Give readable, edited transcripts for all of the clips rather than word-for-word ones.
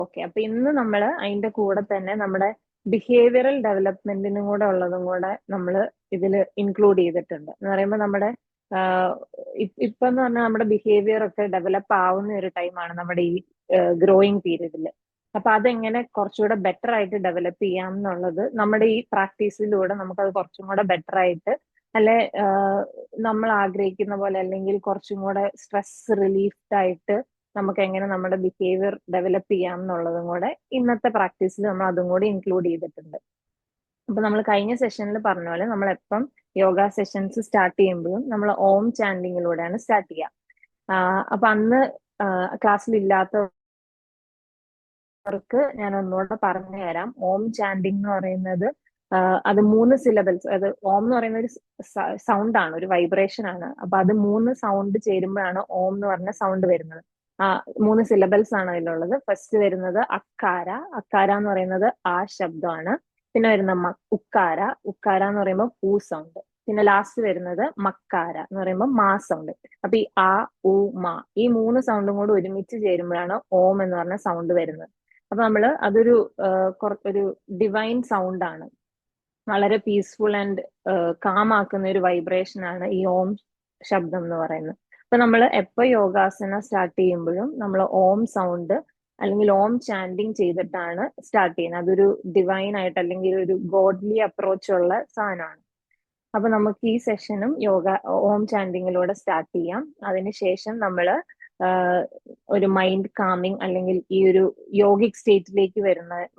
Okay, അപ്പൊ ഇന്ന് നമ്മൾ അതിന്റെ കൂടെ തന്നെ നമ്മുടെ ബിഹേവിയറൽ ഡെവലപ്മെന്റിനും കൂടെ ഉള്ളതും കൂടെ നമ്മൾ ഇതിൽ ഇൻക്ലൂഡ് ചെയ്തിട്ടുണ്ട്. എന്ന് പറയുമ്പോൾ നമ്മുടെ ഇപ്പൊ എന്ന് പറഞ്ഞാൽ നമ്മുടെ ബിഹേവിയർ ഒക്കെ ഡെവലപ്പ് ആവുന്ന ഒരു ടൈമാണ് നമ്മുടെ ഈ ഗ്രോയിങ് പീരീഡിൽ. അപ്പൊ അതെങ്ങനെ കുറച്ചുകൂടെ ബെറ്റർ ആയിട്ട് ഡെവലപ്പ് ചെയ്യാം എന്നുള്ളത് നമ്മുടെ ഈ പ്രാക്ടീസിലൂടെ നമുക്കത് കുറച്ചും കൂടെ ബെറ്റർ ആയിട്ട്, അല്ലെ നമ്മൾ ആഗ്രഹിക്കുന്ന പോലെ, അല്ലെങ്കിൽ കുറച്ചും കൂടെ സ്ട്രെസ് റിലീഫ്ഡ് ആയിട്ട് നമുക്ക് എങ്ങനെ നമ്മുടെ ബിഹേവിയർ ഡെവലപ്പ് ചെയ്യാം എന്നുള്ളതും കൂടെ ഇന്നത്തെ പ്രാക്ടീസിൽ നമ്മൾ അതും കൂടി ഇൻക്ലൂഡ് ചെയ്തിട്ടുണ്ട്. അപ്പൊ നമ്മൾ കഴിഞ്ഞ സെഷനിൽ പറഞ്ഞ പോലെ നമ്മൾ എപ്പം യോഗ സെഷൻസ് സ്റ്റാർട്ട് ചെയ്യുമ്പോഴും നമ്മൾ ഓം ചാൻഡിങ്ങിലൂടെയാണ് സ്റ്റാർട്ട് ചെയ്യുക. അപ്പൊ അന്ന് ക്ലാസ്സിൽ ഇല്ലാത്തവർക്ക് ഞാൻ ഒന്നുകൂടെ പറഞ്ഞു തരാം. ഓം ചാൻഡിങ് എന്ന് പറയുന്നത് അത് 3 സിലബിൾസ്, അത് ഓം എന്ന് പറയുന്ന ഒരു സൗണ്ട് ആണ്, ഒരു വൈബ്രേഷൻ ആണ്. അപ്പൊ അത് 3 സൗണ്ട് ചേരുമ്പോഴാണ് ഓം എന്ന് പറഞ്ഞ സൗണ്ട് വരുന്നത്. 3 സിലബിൾസ് ആണ് അതിലുള്ളത്. ഫസ്റ്റ് വരുന്നത് അക്കാര. അക്കാര എന്ന് പറയുന്നത് ആ ശബ്ദമാണ്. പിന്നെ വരുന്ന ഉക്കാര. ഉക്കാര എന്ന് പറയുമ്പോൾ പൂ സൗണ്ട്. പിന്നെ ലാസ്റ്റ് വരുന്നത് മക്കാര എന്ന് പറയുമ്പോൾ മാ സൗണ്ട്. അപ്പൊ ഈ ആ, ഉ, മാ, ഈ 3 സൗണ്ടും കൂടി ഒരുമിച്ച് ചേരുമ്പോഴാണ് ഓം എന്ന് പറഞ്ഞ സൗണ്ട് വരുന്നത്. അപ്പൊ അതൊരു ഒരു ഡിവൈൻ സൗണ്ട് ആണ്. വളരെ പീസ്ഫുൾ ആൻഡ് കാം ആക്കുന്ന ഒരു വൈബ്രേഷൻ ആണ് ഈ ഓം ശബ്ദം എന്ന് പറയുന്നത്. അപ്പൊ നമ്മൾ എപ്പോ യോഗാസന സ്റ്റാർട്ട് ചെയ്യുമ്പോഴും നമ്മൾ ഓം സൗണ്ട് അല്ലെങ്കിൽ ഓം ചാൻഡിങ് ചെയ്തിട്ടാണ് സ്റ്റാർട്ട് ചെയ്യുന്നത്. അതൊരു ഡിവൈൻ ആയിട്ട് അല്ലെങ്കിൽ ഒരു ഗോഡ്ലി അപ്രോച്ച് ഉള്ള സാധനമാണ്. അപ്പൊ നമുക്ക് ഈ സെഷനും ഓം ചാൻഡിങ്ങിലൂടെ സ്റ്റാർട്ട് ചെയ്യാം. അതിനുശേഷം നമ്മൾ ഒരു മൈൻഡ് കാമിങ് അല്ലെങ്കിൽ ഈ ഒരു യോഗിക് സ്റ്റേറ്റിലേക്ക്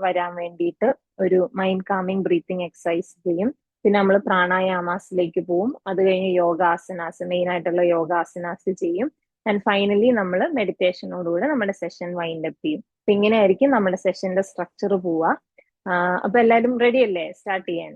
വരാൻ വേണ്ടിയിട്ട് ഒരു മൈൻഡ് കാമിങ് ബ്രീത്തിങ് എക്സസൈസ് ചെയ്യും. പിന്നെ നമ്മൾ പ്രാണായാമാസിലേക്ക് പോവും. അത് കഴിഞ്ഞ് യോഗാസനാസ്, മെയിൻ ആയിട്ടുള്ള യോഗാസനാസ് ചെയ്യും. ആൻഡ് ഫൈനലി നമ്മൾ മെഡിറ്റേഷനോടുകൂടെ നമ്മുടെ സെഷൻ വൈൻഡ് അപ്പ് ചെയ്യും. അപ്പൊ ഇങ്ങനെയായിരിക്കും നമ്മുടെ സെഷന്റെ സ്ട്രക്ചർ പോവുക. അപ്പൊ എല്ലാവരും റെഡി അല്ലേ സ്റ്റാർട്ട് ചെയ്യാൻ?